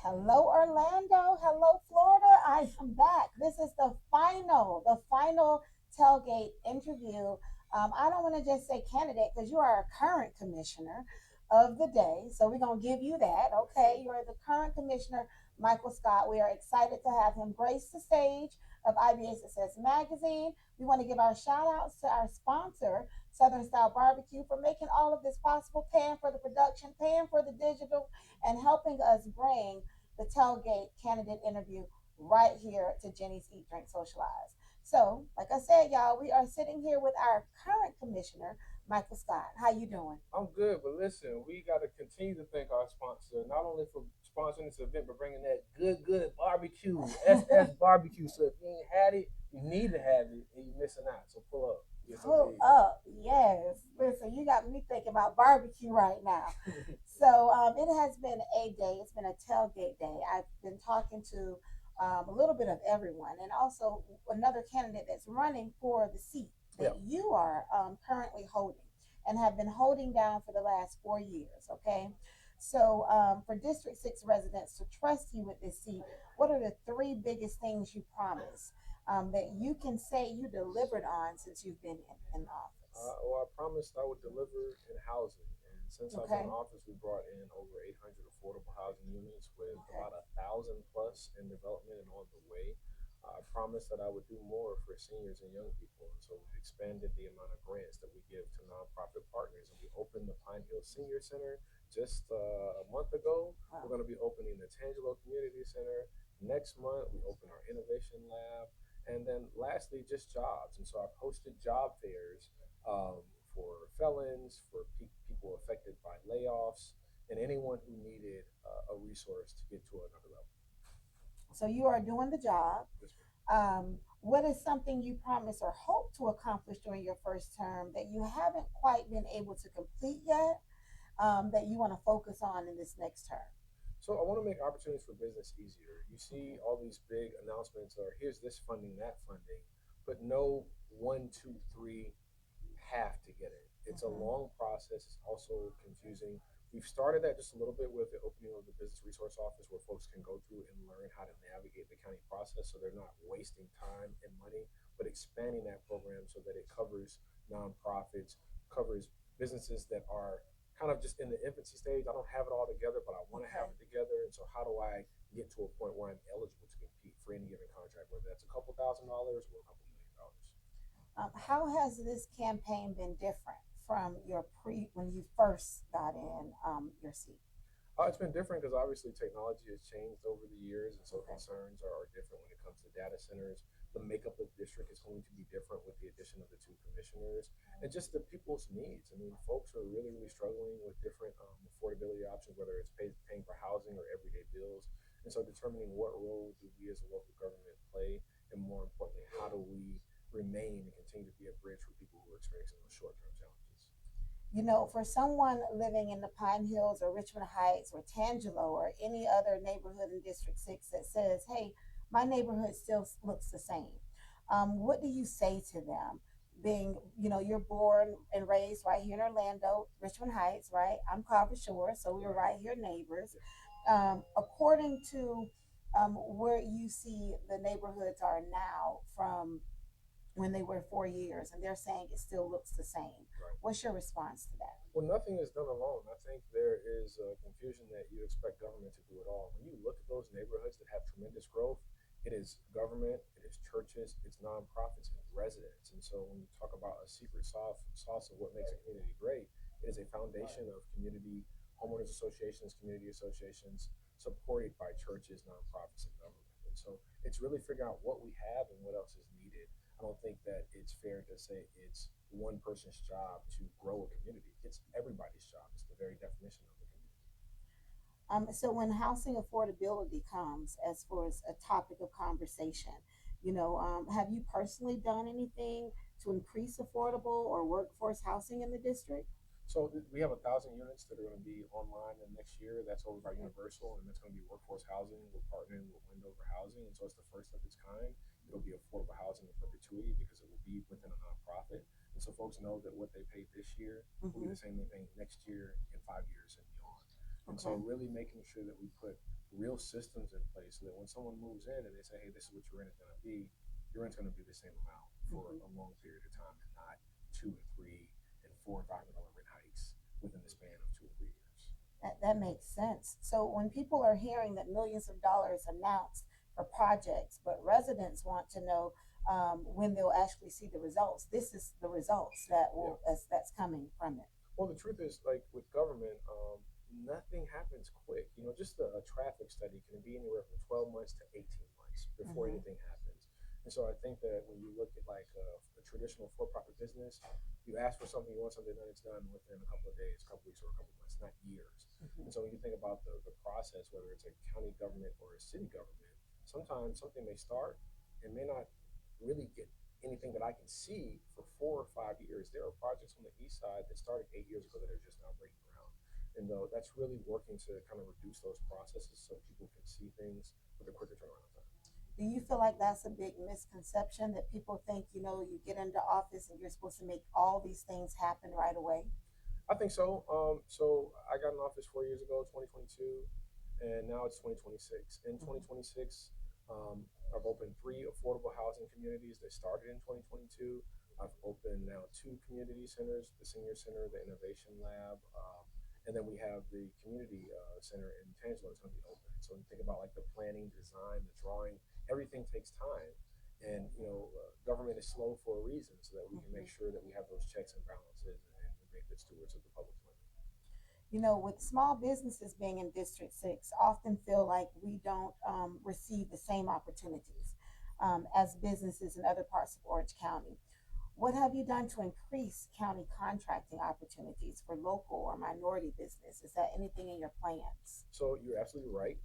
Hello, Orlando. Hello, Florida. I am back. This is the final tailgate interview. I don't want to just say candidate because you are a current commissioner of the day. So we're going to give you that. Okay. You are the current commissioner, Michael Scott. We are excited to have him grace the stage of IBA Success Magazine. We want to give our shout outs to our sponsor, Southern Style Barbecue, for making all of this possible, paying for the production, paying for the digital, and helping us bring the tailgate candidate interview right here to Jenny's Eat, Drink, Socialize. So, like I said, y'all, we are sitting here with our current commissioner, Michael Scott. How you doing? I'm good, but listen, we got to continue to thank our sponsor, not only for sponsoring this event, but bringing that good barbecue, SS barbecue. So if you ain't had it, you need to have it, and you're missing out. So pull up. Yes, Pull indeed. up, yes. Listen, you got me thinking about barbecue right now. So it has been a day. It's been a tailgate day. I've been talking to a little bit of everyone, and also another candidate that's running for the seat Yeah. that you are currently holding and have been holding down for the last 4 years. Okay. So for District 6 residents to trust you with this seat, what are the three biggest things you promise that you can say you delivered on since you've been in office? Well, I promised I would deliver in housing, and since I've been Okay. in office, we brought in over 800 affordable housing units with Okay. about 1,000 plus in development and on the way. I promised that I would do more for seniors and young people, and so we've expanded the amount of grants that we give to nonprofit partners. And we opened the Pine Hill Senior Center just a month ago. We're Wow. going to be opening the Tangelo Community Center next month. We open our innovation lab, and then lastly, just jobs. And so I've hosted job fairs um, for felons, for people affected by layoffs, and anyone who needed a resource to get to another level. So you are doing the job. Yes, ma'am. What is something you promise or hope to accomplish during your first term that you haven't quite been able to complete yet, that you want to focus on in this next term? So I want to make opportunities for business easier. You see Okay. all these big announcements, or here's this funding, that funding, but no one, two, three have to get it. It's a Mm-hmm. long process. It's also confusing. We've started that just a little bit with the opening of the business resource office where folks can go through and learn how to navigate the county process so they're not wasting time and money, but expanding that program so that it covers nonprofits, covers businesses that are kind of just in the infancy stage. I don't have it all together, but I want to have Okay. it together. And so, how do I get to a point where I'm eligible to compete for any given contract, whether that's a couple $1,000s or a couple $1,000,000? How has this campaign been different from your when you first got in your seat? It's been different because obviously technology has changed over the years, and so Okay. concerns are different when it comes to data centers. The makeup of the district is going to be different with the addition of the two commissioners, and just the people's needs. I mean, folks are really struggling with different affordability options, whether it's paying for housing or everyday bills. And so, determining what role do we as a local government play, and more importantly, how do we remain and continue to be a bridge for people who are experiencing those short-term challenges. For someone living in the Pine Hills or Richmond Heights or Tangelo or any other neighborhood in District 6 that says, hey, my neighborhood still looks the same, what do you say to them? Being, you're born and raised right here in Orlando, Richmond Heights, right? I'm Carver Shore, so we were Right. right here neighbors. Yeah. According to where you see the neighborhoods are now from when they were 4 years, and they're saying it still looks the same. Right. What's your response to that? Well, nothing is done alone. I think there is a confusion that you expect government to do it all. When you look at those neighborhoods that have tremendous growth, it is government, it is churches, it's nonprofits, and residents. And so when you talk about a secret sauce of what makes a community great, it is a foundation of community homeowners associations, community associations, supported by churches, nonprofits, and government. And so it's really figuring out what we have and what else is needed. I don't think that it's fair to say it's one person's job to grow a community. It's everybody's job. It's the very definition of the community. So when housing affordability comes as far as a topic of conversation, have you personally done anything to increase affordable or workforce housing in the district? So we have 1,000 units that are going to be online in next year. That's over by Okay. Universal, and that's going to be workforce housing. We're partnering with Wendover Housing, and so it's the first of its kind. It'll be affordable housing in perpetuity because it will be within a nonprofit. And so folks know that what they paid this year will be Mm-hmm. the same they pay next year and 5 years and beyond. And so Okay. really making sure that we put real systems in place so that when someone moves in and they say, hey, this is what your rent is going to be, your rent's going to be the same amount for a long period of time and not 2 and 3 and $4 and $5 rent hikes within the span of 2 or 3 years. That makes sense. So when people are hearing that millions of dollars announced for projects, but residents want to know when they'll actually see the results, this is the results that Yeah. will that's coming from it. Well, the truth is, like with government, nothing happens quick. Just a traffic study can be anywhere from 12 months to 18 months before Mm-hmm. anything happens. And so I think that when you look at like a traditional for-profit business, you ask for something, you want something done, it's done within a couple of days, a couple of weeks, or a couple of months, not years. Mm-hmm. And so when you think about the process, whether it's a county government or a city government, sometimes something may start and may not really get anything that I can see for 4 or 5 years. There are projects on the east side that started 8 years ago that are just now breaking ground. And though that's really working to kind of reduce those processes so people can see things with a quicker turnaround time. Do you feel like that's a big misconception that people think, you get into office and you're supposed to make all these things happen right away? I think so. So I got in office 4 years ago, 2022, and now it's 2026. In Mm-hmm. 2026, I've opened 3 affordable housing communities that started in 2022. I've opened now 2 community centers: the Senior Center, the Innovation Lab, and then we have the Community Center in Tangelo that's going to be open. So when you think about like the planning, design, the drawing, everything takes time. And government is slow for a reason, so that we can Mm-hmm. make sure that we have those checks and balances, and we make good stewards of the public's money. With small businesses being in District 6, often feel like we don't receive the same opportunities as businesses in other parts of Orange County. What have you done to increase county contracting opportunities for local or minority business? Is that anything in your plans? So you're absolutely right.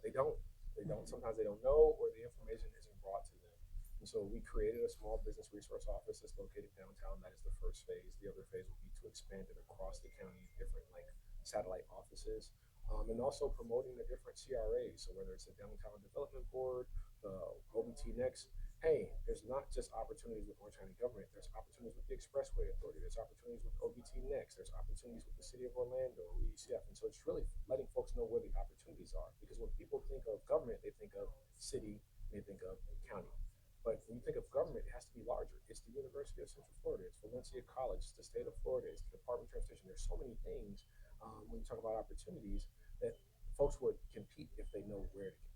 They don't. They don't. Mm-hmm. Sometimes they don't know, or the information isn't brought to them. And so we created a small business resource office that's located downtown. That is the first phase. The other phase will be to expand it across the county, different like satellite offices, and also promoting the different CRAs. So whether it's the Downtown Development Board, the OBT Next, hey, there's not just opportunities with Orange County government. There's opportunities with the Expressway Authority. There's opportunities with OBT Next. There's opportunities with the City of Orlando or ECF. And so it's really letting folks know where the opportunities are. Because when people think of government, they think of city, they think of county. But when you think of government, it has to be larger. It's the University of Central Florida. It's Valencia College. It's the state of Florida. It's the Department of Transportation. There's so many things when you talk about opportunities that folks would compete if they know where to compete.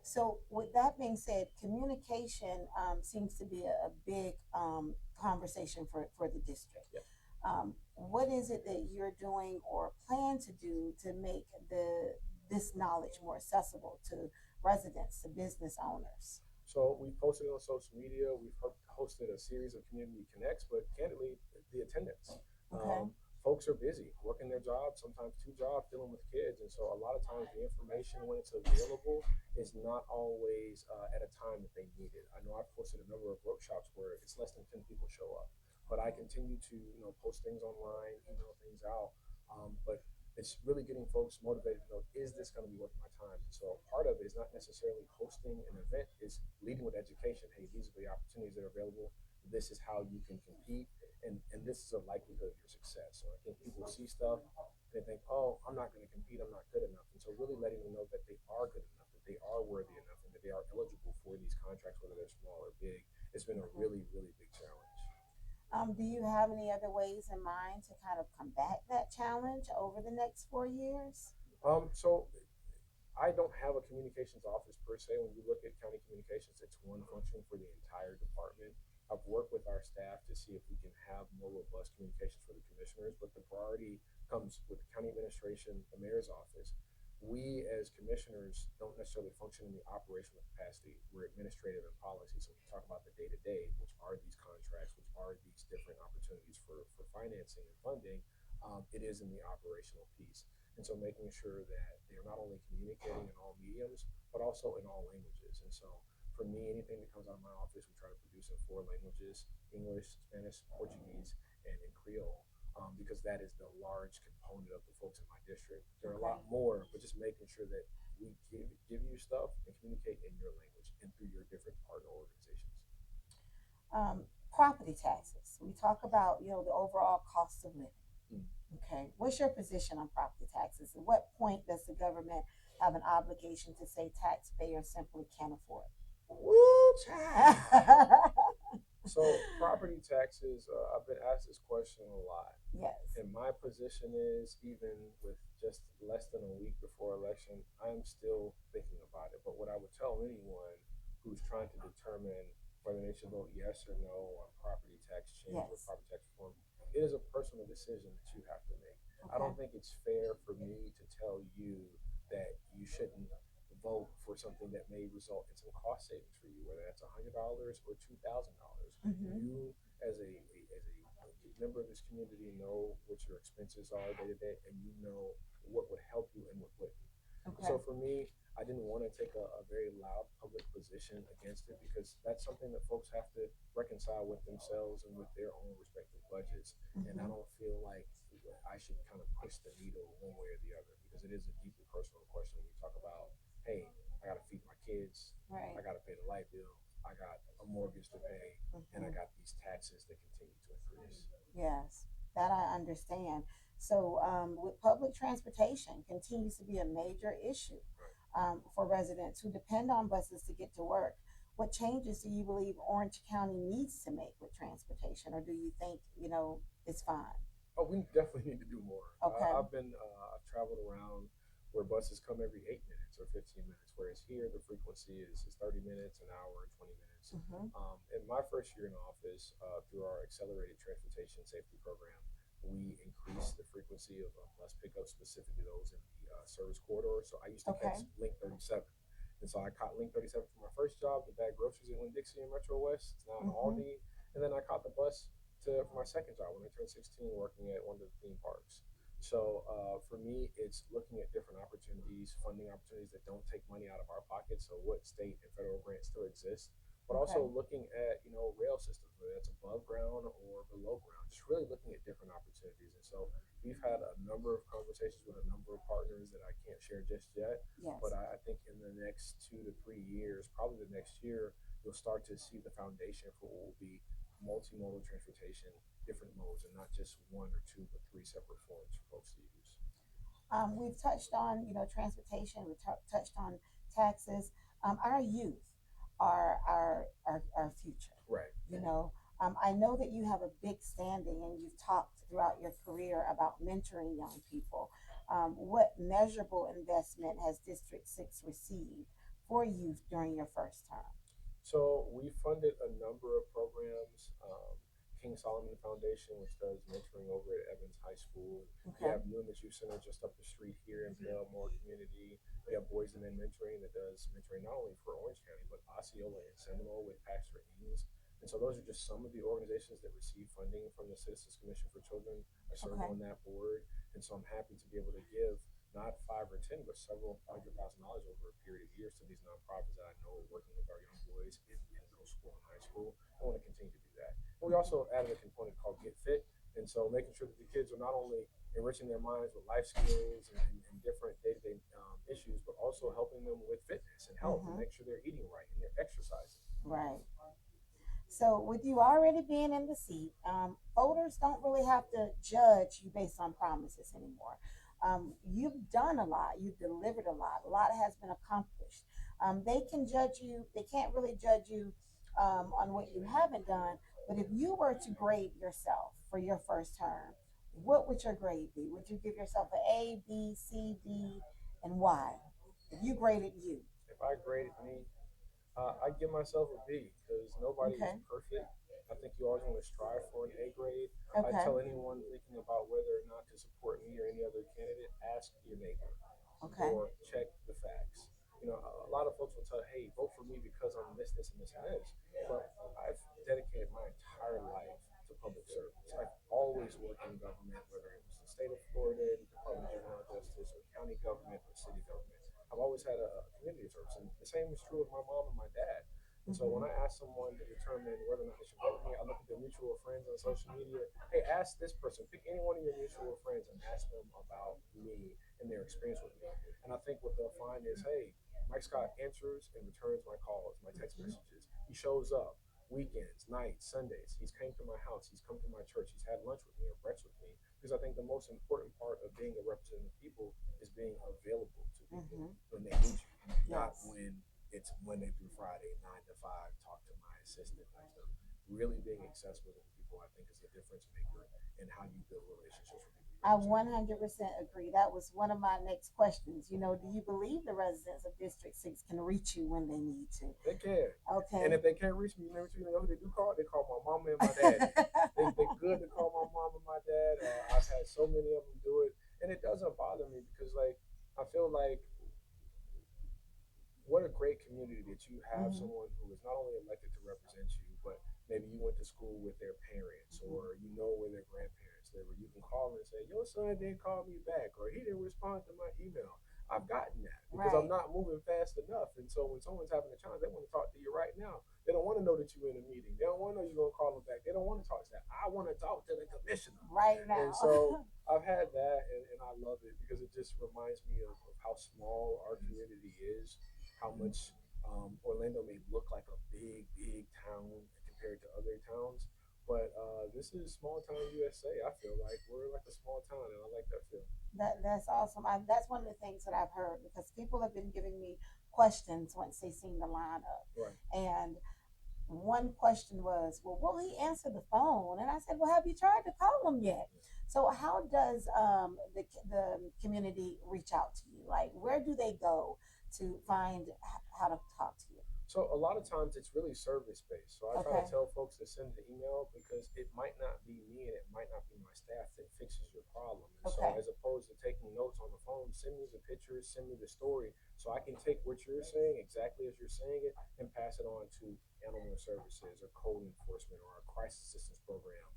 So, with that being said, communication seems to be a big conversation for the district. Yeah. What is it that you're doing or plan to do to make this knowledge more accessible to residents, to business owners? So we've posted it on social media. We've hosted a series of community connects, but candidly, the attendance. Okay. Folks are busy working their jobs, sometimes 2 jobs, dealing with kids, and so a lot of times the information when it's available is not always at a time that they need it. I know I've posted a number of workshops where it's less than 10 people show up, but I continue to post things online, email things out. But it's really getting folks motivated to know, is this going to be worth my time? And so part of it is not necessarily hosting an event, is leading with education. Hey, these are the opportunities that are available. This is how you can compete, and this is a likelihood of your success. So I think people see stuff and they think, oh, I'm not going to compete, I'm not good enough. And so really letting them know that they are good enough, that they are worthy enough, and that they are eligible for these contracts, whether they're small or big, it's been a really, really big challenge. Do you have any other ways in mind to kind of combat that challenge over the next 4 years? So I don't have a communications office per se. When you look at county communications, it's one function for the entire department. I've worked with our staff to see if we can have more robust communications for the commissioners, but the priority comes with the county administration, the mayor's office. We as commissioners don't necessarily function in the operational capacity. We're administrative and policy. So we talk about the day to day, which are these contracts, which are these different opportunities for financing and funding. It is in the operational piece. And so making sure that they're not only communicating in all mediums, but also in all languages. And so for me, anything that comes out of my office, we try to produce in 4 languages: English, Spanish, Portuguese, and in Creole, because that is the large component of the folks in my district. There are a lot more, but just making sure that we give you stuff and communicate in your language and through your different partner organizations. Property taxes. We talk about, the overall cost of living. Mm. Okay. What's your position on property taxes? At what point does the government have an obligation to say taxpayers simply can't afford Woo, child. it? So property taxes, I've been asked this question a lot. Yes. And my position is, even with just less than a week before election, I'm still thinking about it. But what I would tell anyone who's trying to determine whether they should vote yes or no on property tax change or Yes. property tax reform, it is a personal decision that you have to make. I Okay. don't think it's fair for me to tell you that you shouldn't vote for something that may result in some cost savings for you, whether that's $100 or $2,000. Mm-hmm. You, as a member of this community, know what your expenses are day to day, and you know what would help you and what wouldn't. Okay. So for me, I didn't want to take a very loud public position against it, because that's something that folks have to reconcile with themselves and with their own respective budgets. And I Mm-hmm. don't feel like I should kind of push the needle one way or the other, because it is a deeply personal question when you talk about, hey, I got to feed my kids, Right. I got to pay the light bill, I got a mortgage to pay, and I Mm-hmm. got these taxes that continue to increase. Yes, that I understand. So, with public transportation continues to be a major issue Right. for residents who depend on buses to get to work. What changes do you believe Orange County needs to make with transportation, or do you think it's fine? Oh, we definitely need to do more. Okay, I've traveled around where buses come every 8 minutes or 15 minutes, whereas here the frequency is 30 minutes, an hour, and 20 minutes. mm-hmm. In my first year in office, through our accelerated transportation safety program, we increased the frequency of bus pickups, specifically those in the service corridor. So I used to Okay, catch Link 37. And so I caught Link 37 for my first job to bag groceries at Winn Dixie and Metro West. It's now in mm-hmm. Aldi. And then I caught the bus for my second job when I turned 16, working at one of the theme parks. So for me, it's looking at different opportunities, funding opportunities that don't take money out of our pockets. So what state and federal grants still exist, but Okay, also looking at rail systems, whether that's above ground or below ground. Just really looking at different opportunities. And so we've had a number of conversations with a number of partners that I can't share just yet. yes. But I think in the next 2 to 3 years, probably the next year, you'll start to see the foundation for what will be multimodal transportation, different modes, and not just one or two, but three separate forms for folks to use. We've touched on transportation. We've touched on taxes. Our youth are our future. Right. I know that you have a big standing and you've talked throughout your career about mentoring young people. What measurable investment has District 6 received for youth during your first term? So we funded a number of programs. King Solomon Foundation, which does mentoring over at Evans High School. We Okay. have New Image Youth Center just up the street here in Belmore community. We have Boys and Men Mentoring that does mentoring not only for Orange County, but Osceola and Seminole with Pastor Ings. And so those are just some of the organizations that receive funding from the Citizens Commission for Children. I serve Okay. on that board. And so I'm happy to be able to give not 5 or 10, but several $100,000 over a period of years to these nonprofits that I know are working with our young boys in middle school and high school. I want to continue to do that. And we also added a component called Get Fit. And so making sure that the kids are not only enriching their minds with life skills and different day-to-day issues, but also helping them with fitness and health and Mm-hmm. make sure they're eating right and they're exercising. Right. So, with you already being in the seat, voters don't really have to judge you based on promises anymore. You've done a lot, you've delivered a lot has been accomplished. They can judge you, they can't really judge you on what you haven't done, but if you were to grade yourself for your first term, what would your grade be? Would you give yourself an A, B, C, D, and why? If you graded you. If I graded me, I give myself a B, because nobody is Okay, perfect. I think you always want to strive for an A grade. I okay, tell anyone thinking about whether or not to support me or any other candidate, ask your neighbor okay, or check the facts. A lot of folks will tell, hey, vote for me because I'm this, this, and this, and this. But I've dedicated my entire life to public service. I've always worked in government, whether it was the state of Florida, the Department of Juvenile Justice, or county government, or city government. I've always had a community service. And the same is true of my mom and my dad. And so when mm-hmm. I ask someone to determine whether or not they should vote for me, I look at their mutual friends on social media. Hey, ask this person. Pick any one of your mutual friends and ask them about me and their experience with me. And I think what they'll find is, hey, Mike Scott answers and returns my calls, my text Mm-hmm. messages. He shows up weekends, nights, Sundays. He's came to my house. He's come to my church. He's had lunch with me or breakfast with me. because I think the most important part of being a representative of people is being available to people Mm-hmm. when they need you, not Yes. when it's Monday through Friday, 9 to 5, talk to my assistant type stuff. Really being accessible to people, I think, is a difference maker in how you build relationships with people you I represent. 100% agree. That was one of my next questions. Do you believe the residents of District 6 can reach you when they need to? They can. And Okay. if they can't reach me, you know who they do call? They call my mama and my daddy. They good to call my mom and my dad. I've had so many of them do it, and it doesn't bother me because like I feel like what a great community that you have Hmm. someone who is not only elected to represent you, but maybe you went to school with their parents Hmm. or you know where their grandparents live, or you can call them and say, "Your son didn't call me back," or "He didn't respond to my email." I've gotten that because I'm Right. not moving fast enough, and so when someone's having a challenge, they want to talk to you right now. They don't want to know that you're in a meeting. They don't want to know you're gonna call them back. They don't want to talk to that. I want to talk to the commissioner, Right and now. so I've had that, and I love it because it just reminds me of how small our community is, how much Orlando may look like a big, big town compared to other towns, but this is small town USA. I feel like we're like a small town, and I like that feel. That's awesome. That's one of the things that I've heard because people have been giving me questions once they seen the lineup. Right. And one question was, well, will he answer the phone? And I said, well, have you tried to call him yet? Yeah. So how does the community reach out to you? Like, where do they go to find how to talk to you? So a lot of times it's really service based. So I try to Okay. tell folks to send an email because it might not be me and it might not be my staff that fixes your problem. And so Okay. as opposed to taking notes on the phone, send me the pictures, send me the story, so I can take what you're saying exactly as you're saying it and pass it on to animal services or code enforcement or our crisis assistance program.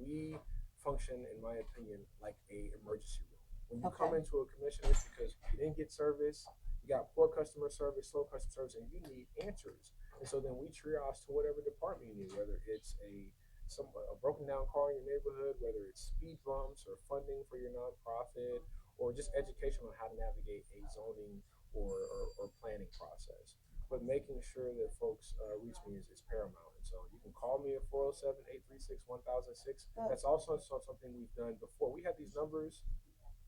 We function, in my opinion, like a emergency room. When you come Okay. into a commission, it's because you didn't get service, you got poor customer service, slow customer service, and you need answers. And so then we triage to whatever department you need, whether it's a broken down car in your neighborhood, whether it's speed bumps or funding for your nonprofit, or just education on how to navigate a zoning or planning process. But making sure that folks reach me is paramount. And so you can call me at 407-836-1006. Good. That's also something we've done before. We have these numbers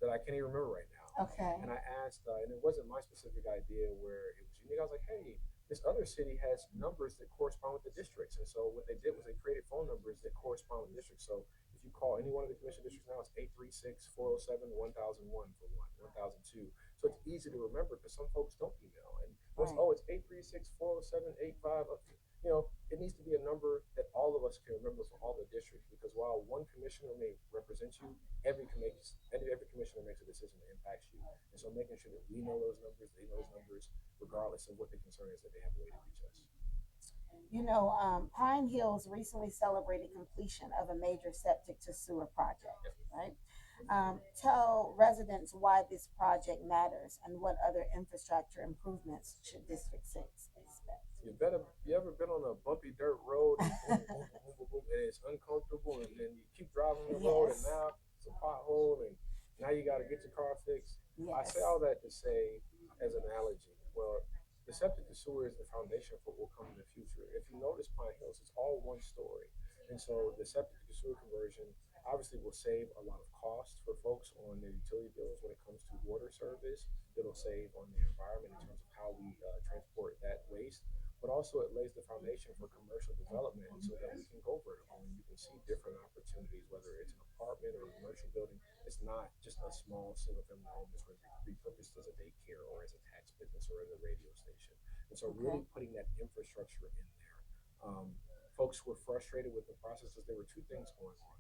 that I can't even remember right now. Okay. And I asked, and it wasn't my specific idea where it was unique. I was like, hey, this other city has numbers that correspond with the districts. And so what they did was they created phone numbers that correspond with districts. So if you call any one of the commission districts now, it's 836-407-1001 for 1002. So it's easy to remember because some folks don't email. And Right. it's 836-407-85. It needs to be a number that all of us can remember for all the districts because while one commissioner may represent you, every commissioner makes a decision that impacts you. And so making sure that we know those numbers, they know those numbers, regardless of what the concern is, that they have a way to reach us. Pine Hills recently celebrated completion of a major septic to sewer project, Yep. right? Tell residents why this project matters and what other infrastructure improvements should District 6 expect. You ever been on a bumpy dirt road and boom, boom, boom, boom, boom, boom, and it's uncomfortable, and then you keep driving the road, and Yes. now it's a pothole, and now you got to get your car fixed. I say Yes. all that to say, as an analogy, well, the septic to sewer is the foundation for what will come in the future. If you notice Pine Hills, it's all one story, and so the septic to sewer conversion obviously will save a lot of cost for folks on their utility bills when it comes to water service. It'll save on the environment in terms of how we transport that waste, but also it lays the foundation for commercial development so that we can go vertical and you can see different opportunities, whether it's an apartment or a commercial building. It's not just a small single family home that's going to be repurposed as a daycare or as a tax business or as a radio station. And so Okay. really putting that infrastructure in there. Folks were frustrated with the process because there were two things going on.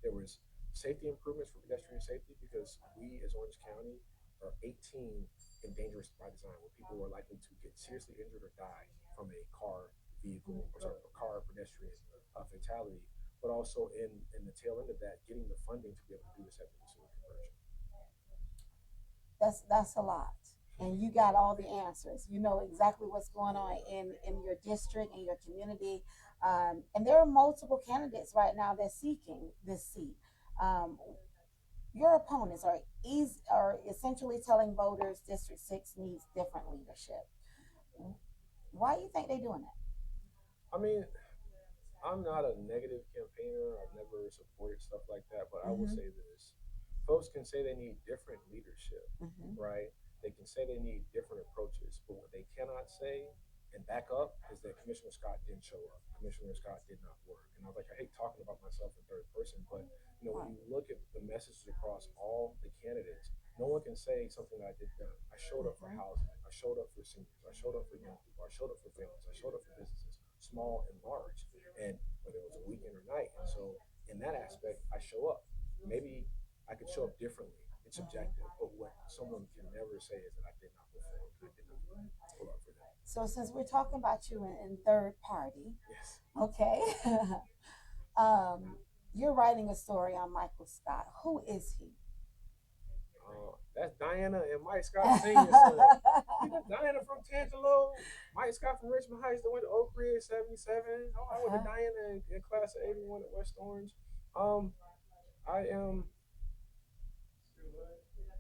There was safety improvements for pedestrian safety because we as Orange County are 18 in dangerous by design, where people were likely to get seriously injured or die from a car, vehicle, or sorry, a car pedestrian fatality. But also in the tail end of that, getting the funding to be able to do the septic and sewer conversion. That's a lot. And you got all the answers. You know exactly what's going on in your district, in your community. And there are multiple candidates right now that's seeking this seat. Um, your opponents are essentially telling voters District 6 needs different leadership. Why do you think they're doing that? I mean, I'm not a negative campaigner. I've never supported stuff like that, but I will Mm-hmm. say this: folks can say they need different leadership, Mm-hmm. right? They can say they need different approaches, but what they cannot say and back up is that Commissioner Scott didn't show up. Commissioner Scott did not work, and I was like, I hate talking about myself in third person, but when Right. you look at the messages across all the candidates, no one can say something that I did done. I showed up for Mm-hmm. housing. I showed up for seniors. I showed up for young people. I showed up for families. I showed up for businesses, small and large, and whether it was a weekend or night. And so, in that aspect, I show up. Maybe I could show up differently. It's subjective, but what someone can never say is that I did not perform. I did not pull up for them. So since we're talking about you in third party, Yes. okay, you're writing a story on Michael Scott. Who is he? That's Diana and Mike Scott Senior son. You know Diana from Tangelo, Mike Scott from Richmond Heights that went to Oak Ridge '77. Oh, I went to Uh-huh. Diana in class of '81 at West Orange. Um, I am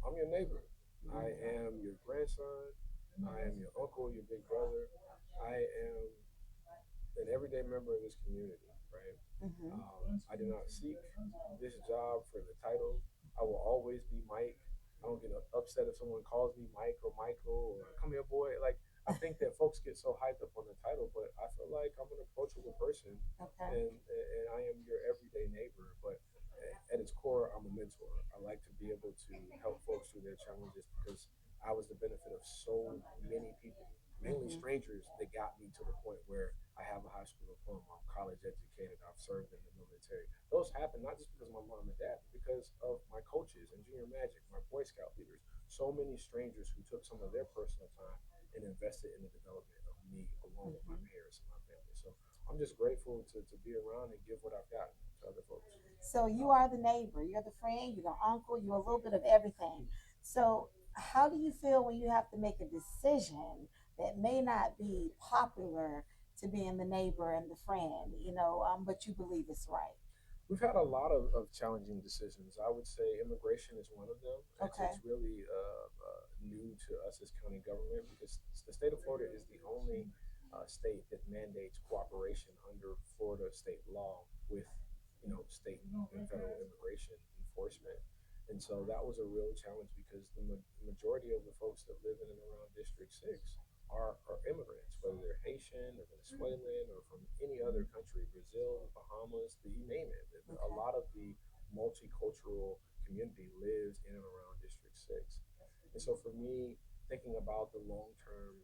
I'm your neighbor. I am your grandson. I am your uncle, your big brother. I am an everyday member of this community, right? Mm-hmm. I do not seek this job for the title. I will always be Mike. I don't get upset if someone calls me Mike or Michael or come here, boy. Like, I think that folks get so hyped up on the title, but I feel like I'm an approachable person, Okay. and I am your everyday neighbor. But at its core, I'm a mentor. I like to be able to help folks through their challenges because I was the benefit of so many people, mainly Mm-hmm. strangers, that got me to the point where I have a high school diploma, I'm college educated, I've served in the military. Those happen not just because of my mom and dad, but because of my coaches and junior magic, my Boy Scout leaders. So many strangers who took some of their personal time and invested in the development of me along with my Mm-hmm. parents and my family. So I'm just grateful to be around and give what I've got to other folks. So you are the neighbor, you're the friend, you're the uncle, you're a little bit of everything. So how do you feel when you have to make a decision that may not be popular to being the neighbor and the friend, but you believe it's right? We've had a lot of challenging decisions. I would say immigration is one of them. It's Okay. really new to us as county government because the state of Florida is the only state that mandates cooperation under Florida state law with state and federal immigration enforcement. And so that was a real challenge because the majority of the folks that live in and around District 6 are immigrants, whether they're Haitian or Venezuelan or from any other country, Brazil, Bahamas, you name it. A Okay. lot of the multicultural community lives in and around District 6. And so for me, thinking about the long term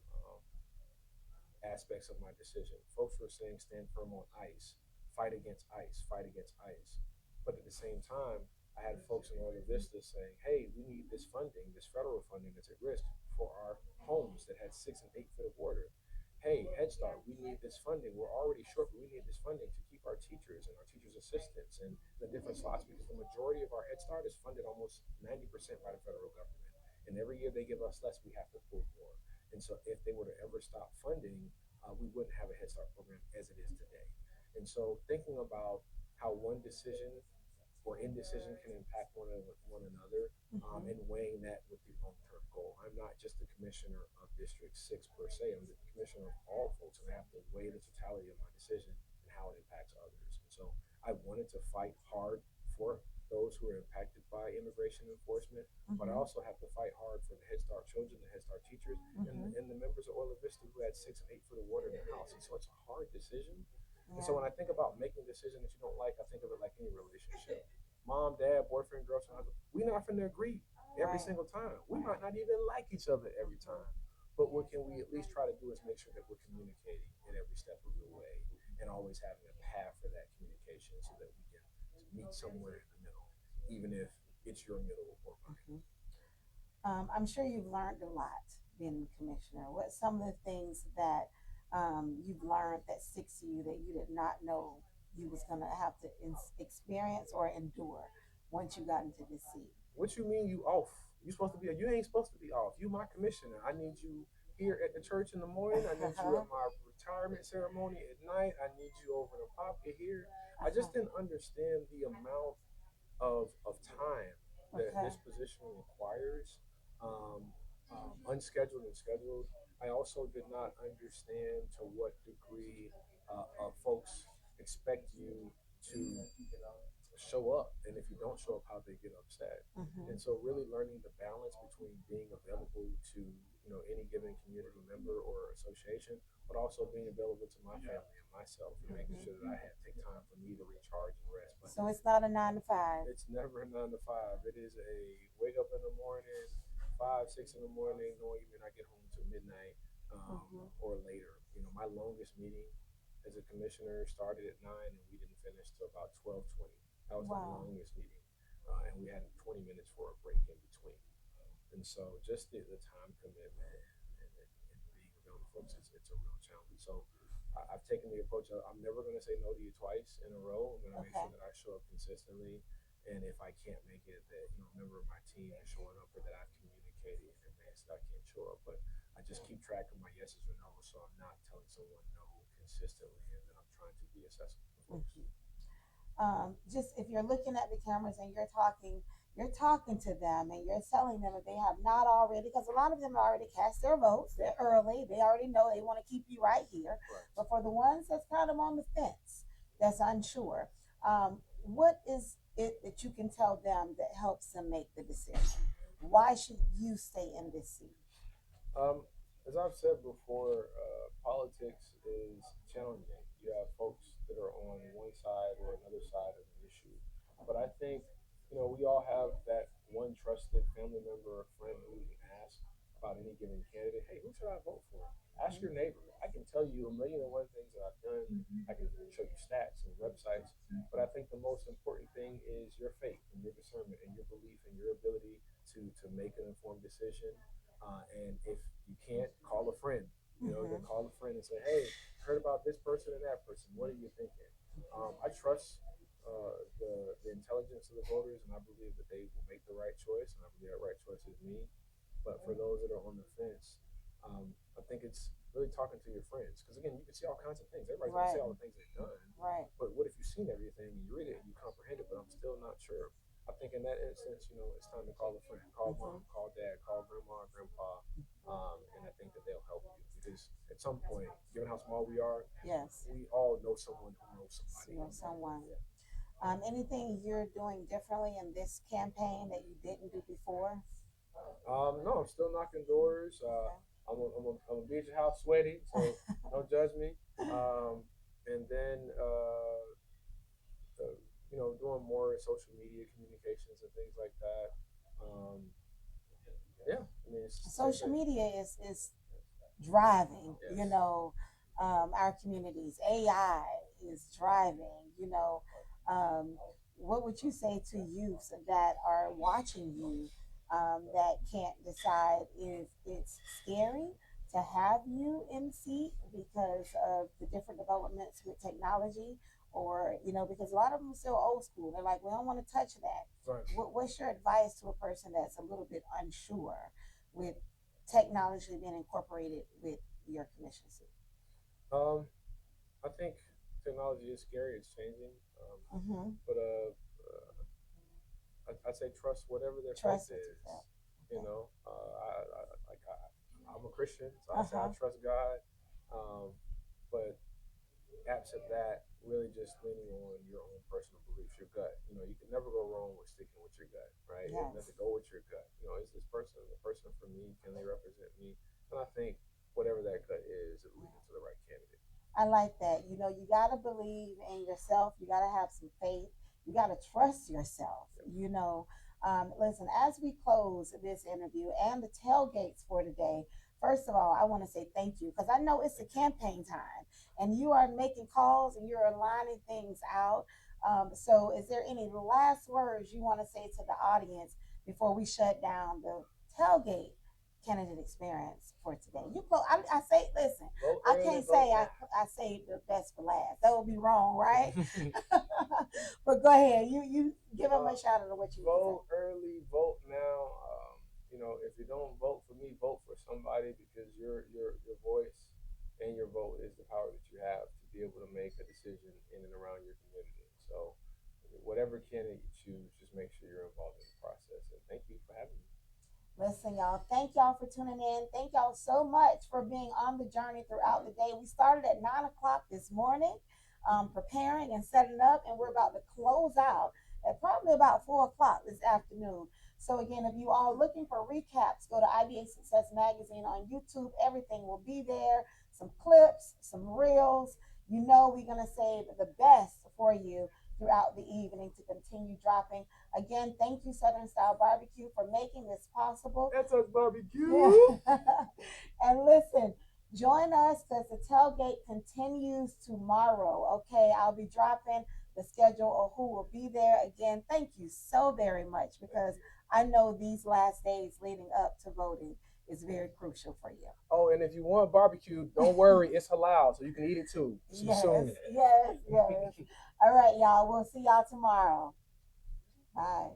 aspects of my decision, folks were saying stand firm on ICE, fight against ICE, fight against ICE. But at the same time, I had folks in Orla Vista saying, hey, we need this funding, this federal funding that's at risk for our homes that had 6 and 8 foot of water. Hey, Head Start, we need this funding. We're already short, but we need this funding to keep our teachers and our teachers' assistants and the different slots because the majority of our Head Start is funded almost 90% by the federal government. And every year they give us less, we have to pull more. And so if they were to ever stop funding, we wouldn't have a Head Start program as it is today. And so thinking about how one decision or indecision can impact one another, Mm-hmm. and weighing that with the long term goal. I'm not just the commissioner of District 6 per se, I'm the commissioner of all folks, and I have to weigh the totality of my decision and how it impacts others. And so I wanted to fight hard for those who are impacted by immigration enforcement, but I Mm-hmm. also have to fight hard for the Head Start children, the Head Start teachers, Mm-hmm. and the members of Orla Vista who had 6 and 8 foot of water in their house. And so it's a hard decision. And so Yeah. when I think about making a decision that you don't like, I think of it like any relationship. Mom, dad, boyfriend, girlfriend, husband. We're not finna agree every Right. single time. We Right. might not even like each other every time. But what can we at least try to do is make sure that we're communicating in every step of the way and always having a path for that communication so that we can meet somewhere in the middle, even if it's your middle or mine. Mm-hmm. I'm sure you've learned a lot being the commissioner. What some of the things that you've learned that sticks to you that you did not know you was gonna have to experience or endure once you got into this seat? What you mean you off? You supposed to be? You ain't supposed to be off. You my commissioner. I need you here at the church in the morning. I need you Uh-huh. at my retirement ceremony at night. I need you over in the pocket here. I Uh-huh. just didn't understand the amount of time that Okay. this position requires, unscheduled and scheduled. I also did not understand to what degree folks expect you to show up, and if you don't show up, how they get upset. Mm-hmm. And so really learning the balance between being available to any given community member or association, but also being available to my family and myself, and making sure that I have take time for me to recharge and rest. But So it's not a 9 to 5. it's never a 9 to 5. It is a wake up in the morning, 5, 6 in the morning, knowing you may not get home till midnight, or later. My longest meeting as a commissioner started at 9, and we didn't finish till about 12:20. That was the Wow. longest meeting, and we had 20 minutes for a break in between. And so just the time commitment and being available to folks, it's a real challenge. So I've taken the approach of I'm never going to say no to you twice in a row. I'm going to make sure that I show up consistently. And if I can't make it, that a member of my team is showing up, or that I've communicated in advance that I can't show up. But I just keep track of my yeses or nos, so I'm not telling someone no consistently, and then I'm trying to be accessible to folks. Mm-hmm. Just if you're looking at the cameras and you're talking to them and you're telling them if they have not already, because a lot of them already cast their votes, they're early, they already know they want to keep you right here. Right. But for the ones that's kind of on the fence, that's unsure, what is it that you can tell them that helps them make the decision? Why should you stay in this seat? Um, as I've said before, politics is challenging. You have folks that are on one side or another side of an issue. But I think, we all have that one trusted family member or friend who you can ask about any given candidate. Hey, who should I vote for? Ask your neighbor. I can tell you a million and one things that I've done. I can show you stats and websites. But I think the most important thing is your faith and your discernment and your belief and your ability to make an informed decision. And if you can't, call a friend. Then call a friend and say, "Hey, heard about this person and that person. What are you thinking?" I trust the intelligence of the voters, and I believe that they will make the right choice, and I believe that right choice is me. But for those that are on the fence, I think it's really talking to your friends, because again, you can see all kinds of things. Everybody's gonna say Right. all the things they've done, Right. but what if you've seen everything and you read it and you comprehend it, but I'm still not sure? I think in that instance, it's time to call a friend, call mom, call dad, call grandma, grandpa, and I think that they'll help you, because at some point, given how small we are, Yes. we all know someone who knows somebody. You know someone. Yeah. Anything you're doing differently in this campaign that you didn't do before? No, I'm still knocking doors. I'm gonna be at your house sweaty, so don't judge me. And then doing more social media communications and things like that. Um, yeah, I mean, it's Social media is driving, Yes. our communities. AI is driving, what would you say to youth that are watching you, that can't decide if it's scary to have you in seat because of the different developments with technology, or, because a lot of them are still old school. They're like, we don't want to touch that. Right. What's your advice to a person that's a little bit unsure with technology being incorporated with your commission seat? Um, I think technology is scary. It's changing. Mm-hmm. But I say trust whatever their Trust faith what is. you felt. You Okay. know, I'm a Christian, so I say I Uh-huh. trust God. Um, but absent that, really just leaning on your own personal beliefs, your gut. You can never go wrong with sticking with your gut, right? You have Yes. to go with your gut. Is this person the person for me? Can they represent me? And I think whatever that gut is, it leads to the right candidate. I like that. You got to believe in yourself. You got to have some faith. You got to trust yourself. Listen, as we close this interview and the tailgates for today, first of all, I want to say thank you, because I know it's a campaign time and you are making calls and you're aligning things out. So, is there any last words you want to say to the audience before we shut down the tailgate candidate experience for today? I say, listen, Vote I early, can't vote say I, now. I saved the best for last. That would be wrong, right? But go ahead. You give them a shout out of what you Vote early, vote now. If you don't vote for me, vote for somebody, because your voice and your vote is the power that you have to be able to make a decision in and around your community. So, whatever candidate you choose, just make sure you're involved in the process. And thank you for having me. Listen, y'all, thank y'all for tuning in. Thank y'all so much for being on the journey throughout the day. We started at 9 o'clock this morning. preparing and setting up, and we're about to close out at probably about 4 o'clock this afternoon. So again, if you are looking for recaps, go to IBA Success Magazine on YouTube. Everything will be there. Some clips, some reels. You know we're gonna save the best for you throughout the evening to continue dropping. Again, thank you, Southern Style Barbecue, for making this possible. That's us barbecue. Yeah. And listen, join us because the tailgate continues tomorrow. Okay, I'll be dropping the schedule of who will be there. Again, thank you so very much because I know these last days leading up to voting is very crucial for you. Oh, and if you want barbecue, don't worry, it's halal, so you can eat it too. Yes, Soon. yes, yes. All right, y'all. We'll see y'all tomorrow. Bye.